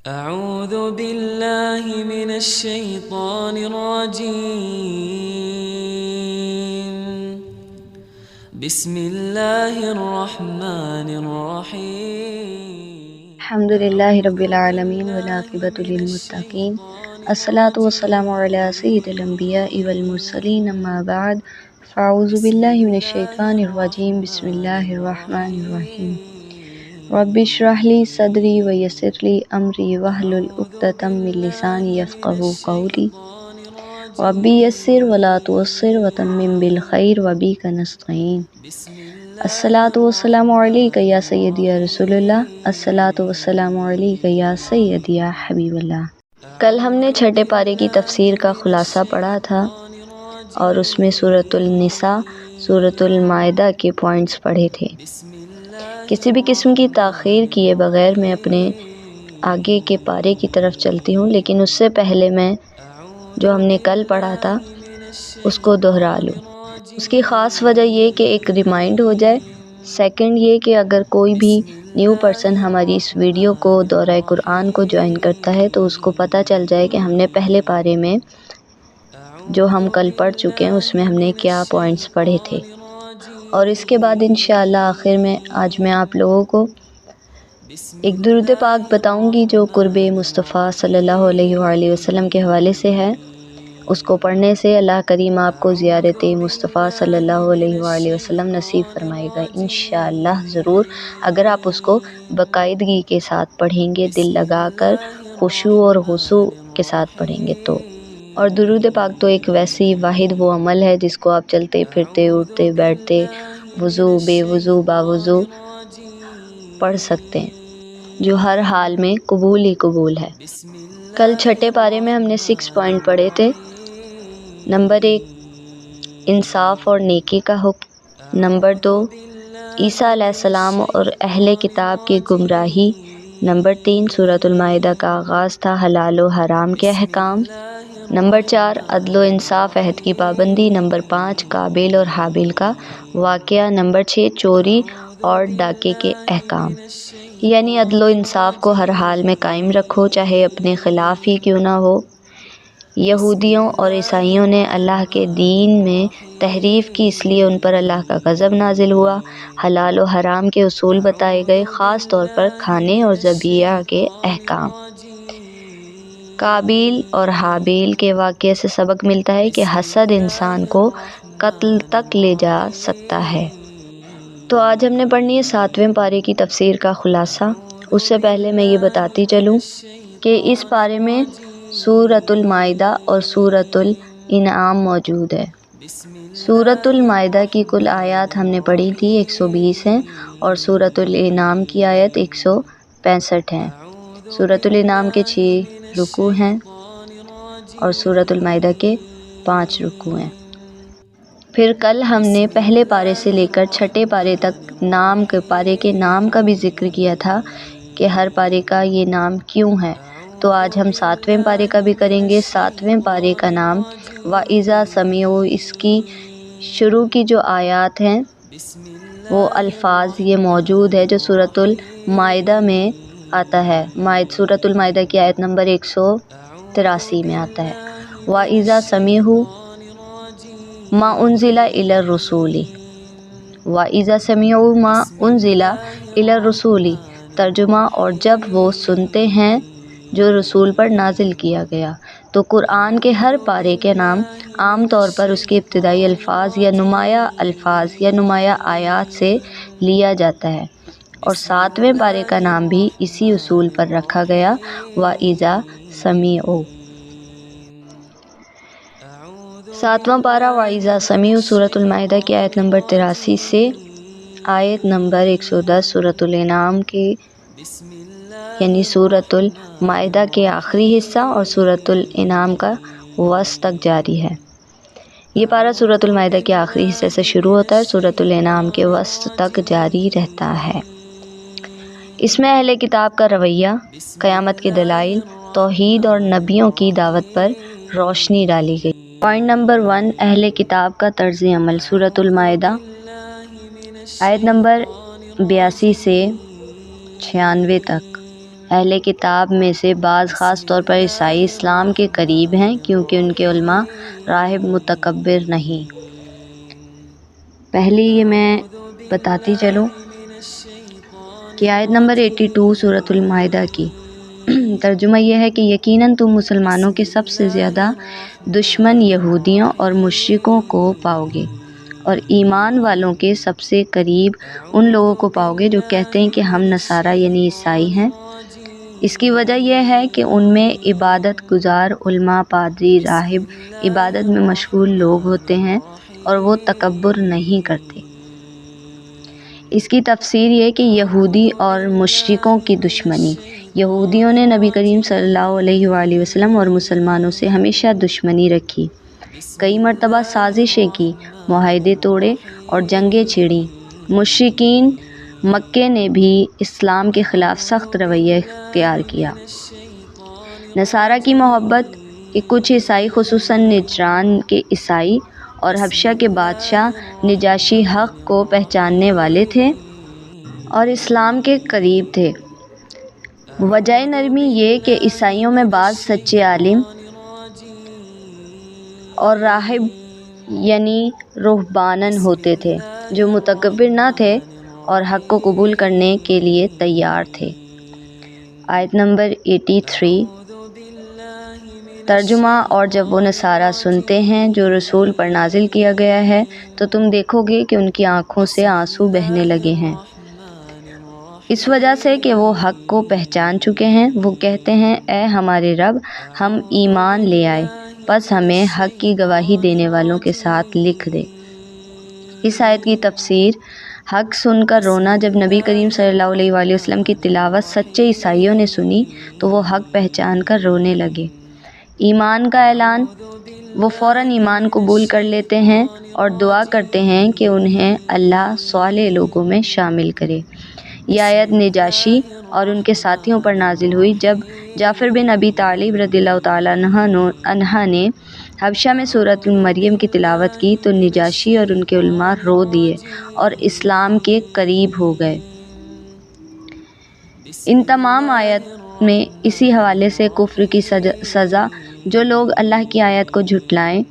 أعوذ بالله من الشيطان الرجيم بسم الله الرحمن الرحيم الحمد للہ رب العالمین والعاقبۃ للمتقین الصلاۃ والسلام علی سید الانبیاء والمرسلین اما بعد فاعوذ باللہ من الشیطان الرجیم بسم اللہ الرحمن الرحیم رب اشرح لی صدری ویسر لی امری واحلل عقدۃ من لسانی یفقہوا قولی ربی یسر ولا تعسر وتمم بالخیر وبک نستعین الصلاۃ والسلام علیک یا سیدی یا رسول اللہ الصلاۃ والسلام علیک یا سیدی یا حبیب اللہ۔ کل ہم نے چھٹے پارے کی تفسیر کا خلاصہ پڑھا تھا اور اس میں سورۃ النساء سورۃ المائدہ کے پوائنٹس پڑھے تھے۔ کسی بھی قسم کی تاخیر کیے بغیر میں اپنے آگے کے پارے کی طرف چلتی ہوں، لیکن اس سے پہلے میں جو ہم نے کل پڑھا تھا اس کو دہرا لوں۔ اس کی خاص وجہ یہ کہ ایک ریمائنڈ ہو جائے، سیکنڈ یہ کہ اگر کوئی بھی نیو پرسن ہماری اس ویڈیو کو دورہ قرآن کو جوائن کرتا ہے تو اس کو پتہ چل جائے کہ ہم نے پہلے پارے میں جو ہم کل پڑھ چکے ہیں اس میں ہم نے کیا پوائنٹس پڑھے تھے۔ اور اس کے بعد انشاءاللہ آخر میں آج میں آپ لوگوں کو ایک درود پاک بتاؤں گی جو قرب مصطفیٰ صلی اللہ علیہ وآلہ وسلم کے حوالے سے ہے۔ اس کو پڑھنے سے اللہ کریم آپ کو زیارت مصطفیٰ صلی اللہ علیہ وآلہ وسلم نصیب فرمائے گا انشاءاللہ ضرور، اگر آپ اس کو باقاعدگی کے ساتھ پڑھیں گے، دل لگا کر خشوع اور خضوع کے ساتھ پڑھیں گے تو۔ اور درود پاک تو ایک ویسی واحد وہ عمل ہے جس کو آپ چلتے پھرتے اٹھتے بیٹھتے وضو بے وضو باوضو پڑھ سکتے ہیں، جو ہر حال میں قبول ہی قبول ہے۔ کل چھٹے پارے میں ہم نے 6 پوائنٹ پڑھے تھے۔ نمبر 1 انصاف اور نیکی کا حکم، نمبر 2 عیسیٰ علیہ السلام اور اہل کتاب کی گمراہی، نمبر 3 سورۃ المائدہ کا آغاز تھا حلال و حرام کے احکام، نمبر 4 عدل و انصاف عہد کی پابندی، نمبر 5 قابل اور حابل کا واقعہ، نمبر 6 چوری اور ڈاکے کے احکام۔ یعنی عدل و انصاف کو ہر حال میں قائم رکھو، چاہے اپنے خلاف ہی کیوں نہ ہو۔ یہودیوں اور عیسائیوں نے اللہ کے دین میں تحریف کی، اس لیے ان پر اللہ کا غضب نازل ہوا۔ حلال و حرام کے اصول بتائے گئے، خاص طور پر کھانے اور ذبیحہ کے احکام۔ قابیل اور حابیل کے واقعے سے سبق ملتا ہے کہ حسد انسان کو قتل تک لے جا سکتا ہے۔ تو آج ہم نے پڑھنی ہے 7ویں پارے کی تفسیر کا خلاصہ۔ اس سے پہلے میں یہ بتاتی چلوں کہ اس پارے میں سورۃ المائدہ اور سورۃ الانعام موجود ہے۔ سورۃ المائدہ کی کل آیات ہم نے پڑھی تھی 120 ہیں اور سورۃ الانعام کی آیت 165 ہیں۔ سورۃ الانعام کے 6 رکوع ہیں اور سورۃ المائدہ کے 5 رکوع ہیں۔ پھر کل ہم نے پہلے پارے سے لے کر چھٹے پارے تک پارے کے نام کا بھی ذکر کیا تھا کہ ہر پارے کا یہ نام کیوں ہے، تو آج ہم 7ویں پارے کا بھی کریں گے۔ 7ویں پارے کا نام وَإِذَا سَمِعُوا، اس کی شروع کی جو آیات ہیں وہ الفاظ یہ موجود ہے جو سورۃ المائدہ میں آتا ہے۔ سورۃ المائدہ کی آیت نمبر 183 میں آتا ہے وَإِذَا سَمِعُوا مَا أُنزِلَ إِلَى الرُّسُولِ، وَإِذَا سَمِعُوا مَا أُنزِلَ إِلَى الرُّسُولِ، ترجمہ اور جب وہ سنتے ہیں جو رسول پر نازل کیا گیا۔ تو قرآن کے ہر پارے کے نام عام طور پر اس کے ابتدائی الفاظ یا نمایاں آیات سے لیا جاتا ہے، اور 7ویں پارے کا نام بھی اسی اصول پر رکھا گیا وَإِذَا سَمِعُوا۔ 7واں پارہ وَإِذَا سَمِعُوا سورۃ المائدہ کی آیت نمبر 83 سے آیت نمبر 110 سورۃ الانعام کے یعنی سورۃ المائدہ کے آخری حصہ اور سورۃ الانعام کا وسط تک جاری ہے۔ یہ پارہ سورۃ المائدہ کے آخری حصے سے شروع ہوتا ہے، سورۃ الانعام کے وسط تک جاری رہتا ہے۔ اس میں اہل کتاب کا رویہ، قیامت کے دلائل، توحید اور نبیوں کی دعوت پر روشنی ڈالی گئی۔ پوائنٹ نمبر 1 اہل کتاب کا طرز عمل۔ سورۃ المائدہ آیت نمبر 82 سے 96 تک اہل کتاب میں سے بعض خاص طور پر عیسائی اسلام کے قریب ہیں کیونکہ ان کے علماء راہب متکبر نہیں۔ پہلے یہ میں بتاتی چلوں کہ آیت نمبر 82 سورۃ المائدہ کی ترجمہ یہ ہے کہ یقیناً تم مسلمانوں کے سب سے زیادہ دشمن یہودیوں اور مشرکوں کو پاؤ گے اور ایمان والوں کے سب سے قریب ان لوگوں کو پاؤ گے جو کہتے ہیں کہ ہم نصارہ یعنی عیسائی ہیں۔ اس کی وجہ یہ ہے کہ ان میں عبادت گزار علماء، پادری، راہب عبادت میں مشغول لوگ ہوتے ہیں اور وہ تکبر نہیں کرتے۔ اس کی تفسیر یہ کہ یہودی اور مشرکوں کی دشمنی، یہودیوں نے نبی کریم صلی اللہ علیہ وآلہ وسلم اور مسلمانوں سے ہمیشہ دشمنی رکھی، کئی مرتبہ سازشیں کی، معاہدے توڑے اور جنگیں چھیڑیں۔ مشرکین مکے نے بھی اسلام کے خلاف سخت رویہ اختیار کیا۔ نصارہ کی محبت کہ کچھ عیسائی خصوصاً نجران کے عیسائی اور حبشہ کے بادشاہ نجاشی حق کو پہچاننے والے تھے اور اسلام کے قریب تھے۔ وجہ نرمی یہ کہ عیسائیوں میں بعض سچے عالم اور راہب یعنی رہبانن ہوتے تھے جو متکبر نہ تھے اور حق کو قبول کرنے کے لیے تیار تھے۔ آیت نمبر 83 ترجمہ اور جب وہ نصارہ سنتے ہیں جو رسول پر نازل کیا گیا ہے تو تم دیکھو گے کہ ان کی آنکھوں سے آنسو بہنے لگے ہیں، اس وجہ سے کہ وہ حق کو پہچان چکے ہیں۔ وہ کہتے ہیں اے ہمارے رب، ہم ایمان لے آئے، پس ہمیں حق کی گواہی دینے والوں کے ساتھ لکھ دے۔ اس آیت کی تفسیر حق سن کر رونا۔ جب نبی کریم صلی اللہ علیہ وآلہ وسلم کی تلاوت سچے عیسائیوں نے سنی تو وہ حق پہچان کر رونے لگے۔ ایمان کا اعلان، وہ فوراً ایمان قبول کر لیتے ہیں اور دعا کرتے ہیں کہ انہیں اللہ صالح لوگوں میں شامل کرے۔ یہ آیت نجاشی اور ان کے ساتھیوں پر نازل ہوئی جب جعفر بن ابی طالب رضی اللہ تعالیٰ عنہ نے حبشہ میں سورۃ مریم کی تلاوت کی تو نجاشی اور ان کے علماء رو دیے اور اسلام کے قریب ہو گئے۔ ان تمام آیت میں اسی حوالے سے کفر کی سزا، جو لوگ اللہ کی آیت کو جھٹلائیں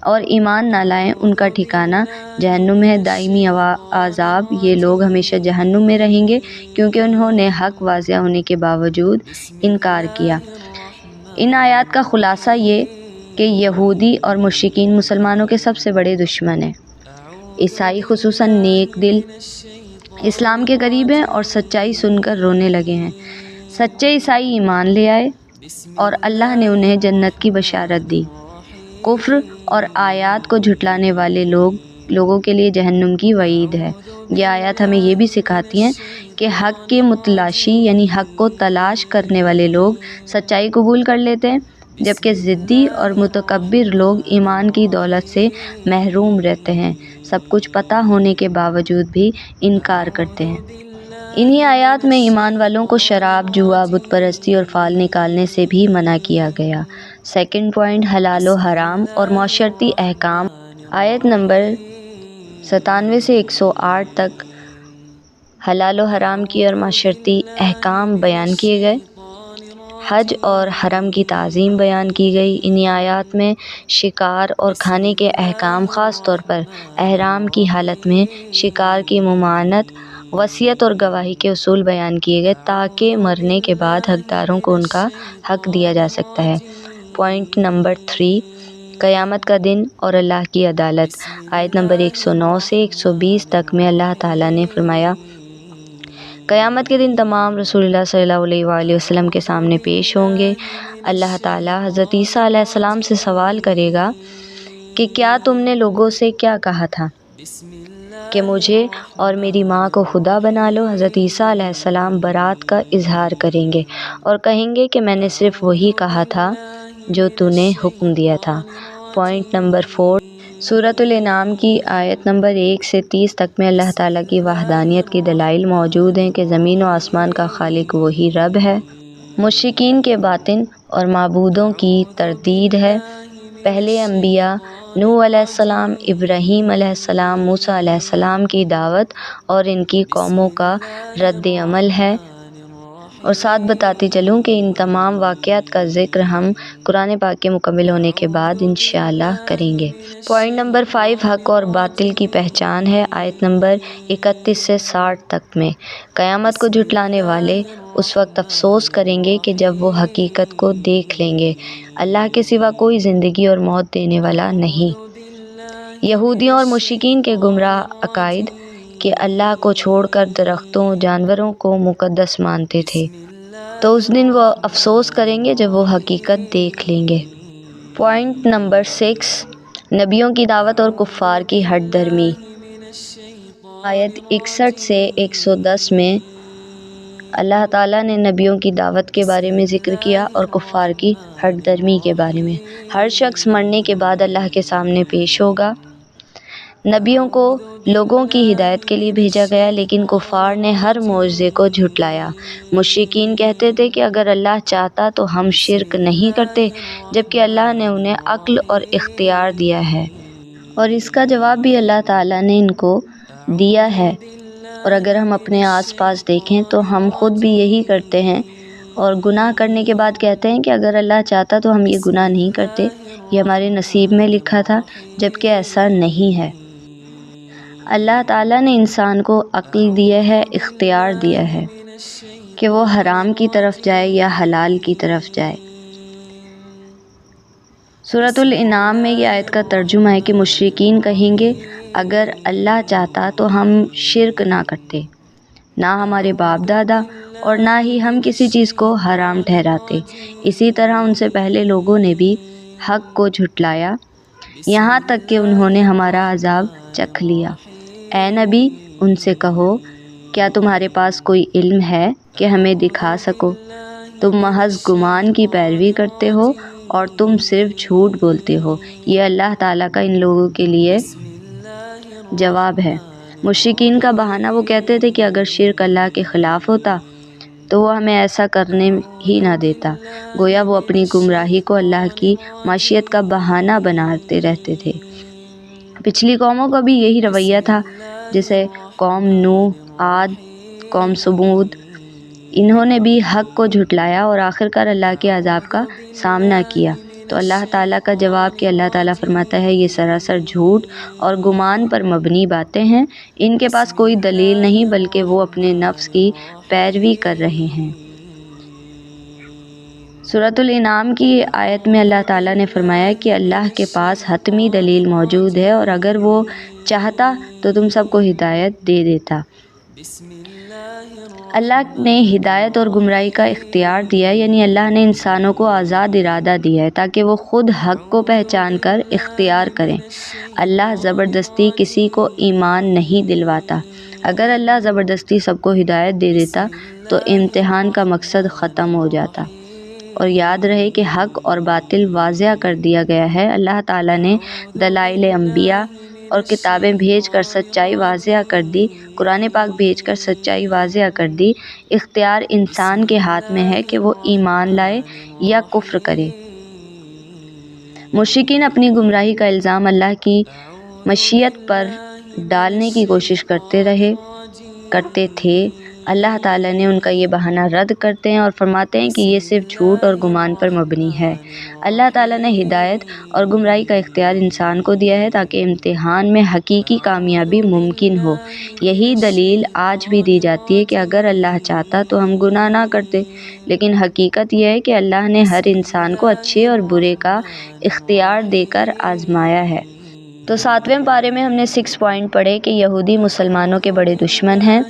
اور ایمان نہ لائیں ان کا ٹھکانہ جہنم ہے، دائمی عذاب۔ یہ لوگ ہمیشہ جہنم میں رہیں گے کیونکہ انہوں نے حق واضح ہونے کے باوجود انکار کیا۔ ان آیات کا خلاصہ یہ کہ یہودی اور مشرکین مسلمانوں کے سب سے بڑے دشمن ہیں۔ عیسائی خصوصاً نیک دل اسلام کے قریب ہیں اور سچائی سن کر رونے لگے ہیں۔ سچے عیسائی ایمان لے آئے اور اللہ نے انہیں جنت کی بشارت دی۔ کفر اور آیات کو جھٹلانے والے لوگوں کے لیے جہنم کی وعید ہے۔ یہ آیات ہمیں یہ بھی سکھاتی ہیں کہ حق کے متلاشی یعنی حق کو تلاش کرنے والے لوگ سچائی قبول کر لیتے ہیں، جبکہ ضدی اور متکبر لوگ ایمان کی دولت سے محروم رہتے ہیں، سب کچھ پتہ ہونے کے باوجود بھی انکار کرتے ہیں۔ انہی آیات میں ایمان والوں کو شراب، جوا، بت پرستی اور فال نکالنے سے بھی منع کیا گیا۔ سیکنڈ پوائنٹ، حلال و حرام اور معاشرتی احکام۔ آیت نمبر 97 سے 108 تک حلال و حرام کی اور معاشرتی احکام بیان کیے گئے۔ حج اور حرم کی تعظیم بیان کی گئی۔ انہی آیات میں شکار اور کھانے کے احکام، خاص طور پر احرام کی حالت میں شکار کی ممانعت، وصیت اور گواہی کے اصول بیان کیے گئے تاکہ مرنے کے بعد حقداروں کو ان کا حق دیا جا سکتا ہے۔ پوائنٹ نمبر 3، قیامت کا دن اور اللہ کی عدالت۔ آیت نمبر 109 سے 120 تک میں اللہ تعالیٰ نے فرمایا، قیامت کے دن تمام رسول اللہ صلی اللہ علیہ وآلہ وسلم کے سامنے پیش ہوں گے۔ اللہ تعالیٰ حضرت عیسیٰ علیہ السلام سے سوال کرے گا کہ کیا تم نے لوگوں سے کیا کہا تھا کہ مجھے اور میری ماں کو خدا بنا لو؟ حضرت عیسیٰ علیہ السلام برات کا اظہار کریں گے اور کہیں گے کہ میں نے صرف وہی کہا تھا جو تو نے حکم دیا تھا۔ پوائنٹ نمبر 4، سورۃ الانعام کی آیت نمبر 1 سے 30 تک میں اللہ تعالیٰ کی وحدانیت کی دلائل موجود ہیں کہ زمین و آسمان کا خالق وہی رب ہے۔ مشرکین کے باطن اور معبودوں کی تردید ہے۔ پہلے انبیاء نوح علیہ السلام، ابراہیم علیہ السلام، موسیٰ علیہ السلام کی دعوت اور ان کی قوموں کا رد عمل ہے۔ اور ساتھ بتاتی چلوں کہ ان تمام واقعات کا ذکر ہم قرآن پاک کے مکمل ہونے کے بعد انشاءاللہ کریں گے۔ پوائنٹ نمبر 5 حق اور باطل کی پہچان ہے، آیت نمبر 31 سے 60 تک میں۔ قیامت کو جھٹلانے والے اس وقت افسوس کریں گے کہ جب وہ حقیقت کو دیکھ لیں گے، اللہ کے سوا کوئی زندگی اور موت دینے والا نہیں۔ یہودیوں اور مشرکین کے گمراہ عقائد کہ اللہ کو چھوڑ کر درختوں جانوروں کو مقدس مانتے تھے، تو اس دن وہ افسوس کریں گے جب وہ حقیقت دیکھ لیں گے۔ پوائنٹ نمبر 6 نبیوں کی دعوت اور کفار کی ہٹ درمی، آیت 61 سے 110 میں اللہ تعالیٰ نے نبیوں کی دعوت کے بارے میں ذکر کیا اور کفار کی ہٹ درمی کے بارے میں۔ ہر شخص مرنے کے بعد اللہ کے سامنے پیش ہوگا۔ نبیوں کو لوگوں کی ہدایت کے لیے بھیجا گیا، لیکن کفار نے ہر معجزے کو جھٹلایا۔ مشرکین کہتے تھے کہ اگر اللہ چاہتا تو ہم شرک نہیں کرتے، جبکہ اللہ نے انہیں عقل اور اختیار دیا ہے، اور اس کا جواب بھی اللہ تعالیٰ نے ان کو دیا ہے۔ اور اگر ہم اپنے آس پاس دیکھیں تو ہم خود بھی یہی کرتے ہیں، اور گناہ کرنے کے بعد کہتے ہیں کہ اگر اللہ چاہتا تو ہم یہ گناہ نہیں کرتے، یہ ہمارے نصیب میں لکھا تھا، جبکہ ایسا نہیں ہے۔ اللہ تعالیٰ نے انسان کو عقل دیا ہے، اختیار دیا ہے کہ وہ حرام کی طرف جائے یا حلال کی طرف جائے۔ سورۃ الانعام میں یہ آیت کا ترجمہ ہے کہ مشرکین کہیں گے اگر اللہ چاہتا تو ہم شرک نہ کرتے، نہ ہمارے باپ دادا، اور نہ ہی ہم کسی چیز کو حرام ٹھہراتے۔ اسی طرح ان سے پہلے لوگوں نے بھی حق کو جھٹلایا، یہاں تک کہ انہوں نے ہمارا عذاب چکھ لیا۔ اے نبی، ان سے کہو کیا تمہارے پاس کوئی علم ہے کہ ہمیں دکھا سکو؟ تم محض گمان کی پیروی کرتے ہو اور تم صرف جھوٹ بولتے ہو۔ یہ اللہ تعالیٰ کا ان لوگوں کے لیے جواب ہے۔ مشرکین کا بہانہ، وہ کہتے تھے کہ اگر شرک اللہ کے خلاف ہوتا تو وہ ہمیں ایسا کرنے ہی نہ دیتا۔ گویا وہ اپنی گمراہی کو اللہ کی معصیت کا بہانہ بناتے رہتے تھے۔ پچھلی قوموں کا بھی یہی رویہ تھا، جیسے قوم نوح، عاد، قوم سمود، انہوں نے بھی حق کو جھٹلایا اور آخرکار اللہ کے عذاب کا سامنا کیا۔ تو اللہ تعالیٰ کا جواب کہ اللہ تعالیٰ فرماتا ہے یہ سراسر جھوٹ اور گمان پر مبنی باتیں ہیں، ان کے پاس کوئی دلیل نہیں بلکہ وہ اپنے نفس کی پیروی کر رہے ہیں۔ سورۃ الانعام کی آیت میں اللہ تعالیٰ نے فرمایا کہ اللہ کے پاس حتمی دلیل موجود ہے، اور اگر وہ چاہتا تو تم سب کو ہدایت دے دیتا۔ اللہ نے ہدایت اور گمراہی کا اختیار دیا، یعنی اللہ نے انسانوں کو آزاد ارادہ دیا ہے تاکہ وہ خود حق کو پہچان کر اختیار کریں۔ اللہ زبردستی کسی کو ایمان نہیں دلواتا۔ اگر اللہ زبردستی سب کو ہدایت دے دیتا تو امتحان کا مقصد ختم ہو جاتا۔ اور یاد رہے کہ حق اور باطل واضح کر دیا گیا ہے۔ اللہ تعالیٰ نے دلائل انبیاء اور کتابیں بھیج کر سچائی واضح کر دی، قرآن پاک بھیج کر سچائی واضح کر دی۔ اختیار انسان کے ہاتھ میں ہے کہ وہ ایمان لائے یا کفر کرے۔ مشرکین اپنی گمراہی کا الزام اللہ کی مشیت پر ڈالنے کی کوشش کرتے تھے۔ اللہ تعالیٰ نے ان کا یہ بہانہ رد کرتے ہیں اور فرماتے ہیں کہ یہ صرف جھوٹ اور گمان پر مبنی ہے۔ اللہ تعالیٰ نے ہدایت اور گمراہی کا اختیار انسان کو دیا ہے تاکہ امتحان میں حقیقی کامیابی ممکن ہو۔ یہی دلیل آج بھی دی جاتی ہے کہ اگر اللہ چاہتا تو ہم گناہ نہ کرتے، لیکن حقیقت یہ ہے کہ اللہ نے ہر انسان کو اچھے اور برے کا اختیار دے کر آزمایا ہے۔ تو 7ویں پارے میں ہم نے 6 پوائنٹ پڑھے کہ یہودی مسلمانوں کے بڑے دشمن ہیں،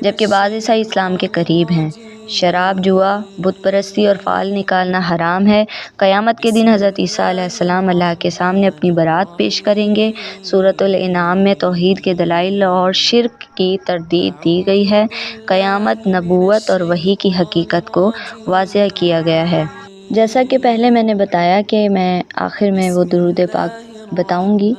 جبکہ بعض عیسائی اسلام کے قریب ہیں۔ شراب، جوا، بت پرستی اور فال نکالنا حرام ہے۔ قیامت کے دن حضرت عیسیٰ علیہ السلام اللہ کے سامنے اپنی برات پیش کریں گے۔ سورۃ الانعام میں توحید کے دلائل اور شرک کی تردید دی گئی ہے۔ قیامت، نبوت اور وحی کی حقیقت کو واضح کیا گیا ہے۔ جیسا کہ پہلے میں نے بتایا کہ میں آخر میں وہ درود پاک بتاؤں گی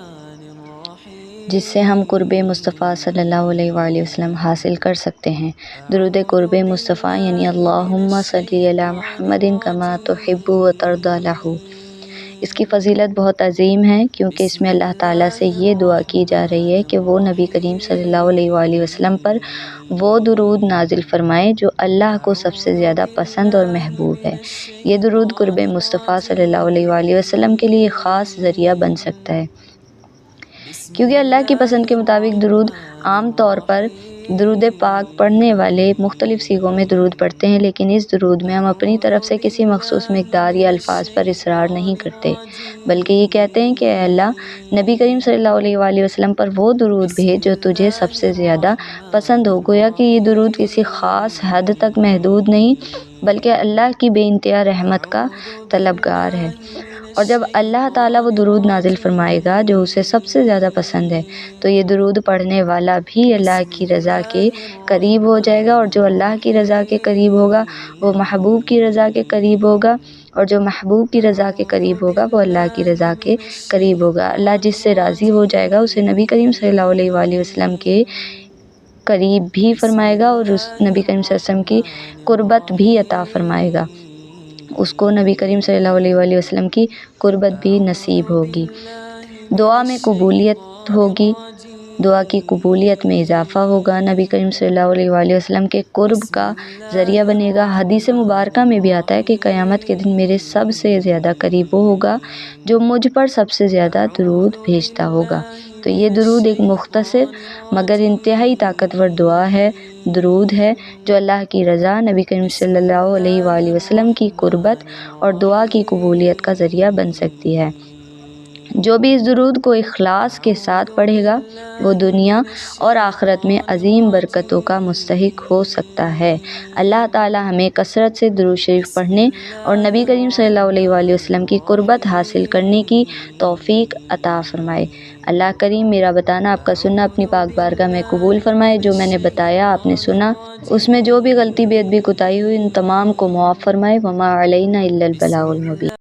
جس سے ہم قرب مصطفیٰ صلی اللہ علیہ وآلہ وسلم حاصل کر سکتے ہیں۔ درود قرب مصطفیٰ یعنی اللہم صلی علی محمد کما تحب و ترضی لہ۔ اس کی فضیلت بہت عظیم ہے، کیونکہ اس میں اللہ تعالیٰ سے یہ دعا کی جا رہی ہے کہ وہ نبی کریم صلی اللہ علیہ وآلہ وسلم پر وہ درود نازل فرمائے جو اللہ کو سب سے زیادہ پسند اور محبوب ہے۔ یہ درود قرب مصطفیٰ صلی اللہ علیہ وآلہ وسلم کے لیے خاص ذریعہ بن سکتا ہے، کیونکہ اللہ کی پسند کے مطابق درود عام طور پر درود پاک پڑھنے والے مختلف صیغوں میں درود پڑھتے ہیں، لیکن اس درود میں ہم اپنی طرف سے کسی مخصوص مقدار یا الفاظ پر اصرار نہیں کرتے، بلکہ یہ کہتے ہیں کہ اے اللہ، نبی کریم صلی اللہ علیہ وآلہ وسلم پر وہ درود بھیج جو تجھے سب سے زیادہ پسند ہو۔ گویا کہ یہ درود کسی خاص حد تک محدود نہیں، بلکہ اللہ کی بے انتہا رحمت کا طلبگار ہے، اور جب اللہ تعالیٰ وہ درود نازل فرمائے گا جو اسے سب سے زیادہ پسند ہے، تو یہ درود پڑھنے والا بھی اللہ کی رضا کے قریب ہو جائے گا، اور جو اللہ کی رضا کے قریب ہوگا وہ محبوب کی رضا کے قریب ہوگا، اور جو محبوب کی رضا کے قریب ہوگا وہ اللہ کی رضا کے قریب ہوگا۔ اللہ جس سے راضی ہو جائے گا اسے نبی کریم صلی اللہ علیہ وآلہ وسلم کے قریب بھی فرمائے گا، اور اس نبی کریم صلی اللہ علیہ وسلم کی قربت بھی عطا فرمائے گا، اس کو نبی کریم صلی اللہ علیہ وآلہ وسلم کی قربت بھی نصیب ہوگی۔ دعا میں قبولیت ہوگی، دعا کی قبولیت میں اضافہ ہوگا، نبی کریم صلی اللہ علیہ وآلہ وسلم کے قرب کا ذریعہ بنے گا۔ حدیث مبارکہ میں بھی آتا ہے کہ قیامت کے دن میرے سب سے زیادہ قریب وہ ہوگا جو مجھ پر سب سے زیادہ درود بھیجتا ہوگا۔ تو یہ درود ایک مختصر مگر انتہائی طاقتور دعا ہے، درود ہے، جو اللہ کی رضا، نبی کریم صلی اللہ علیہ وآلہ وسلم کی قربت اور دعا کی قبولیت کا ذریعہ بن سکتی ہے۔ جو بھی اس درود کو اخلاص کے ساتھ پڑھے گا وہ دنیا اور آخرت میں عظیم برکتوں کا مستحق ہو سکتا ہے۔ اللہ تعالی ہمیں کثرت سے درود شریف پڑھنے اور نبی کریم صلی اللہ علیہ وآلہ وسلم کی قربت حاصل کرنے کی توفیق عطا فرمائے۔ اللہ کریم میرا بتانا آپ کا سننا اپنی پاک بارگاہ میں قبول فرمائے۔ جو میں نے بتایا آپ نے سنا، اس میں جو بھی غلطی بے ادبی کوتاہی ہوئی ان تمام کو معاف فرمائے۔ وما علینا الا البلاغ المبین۔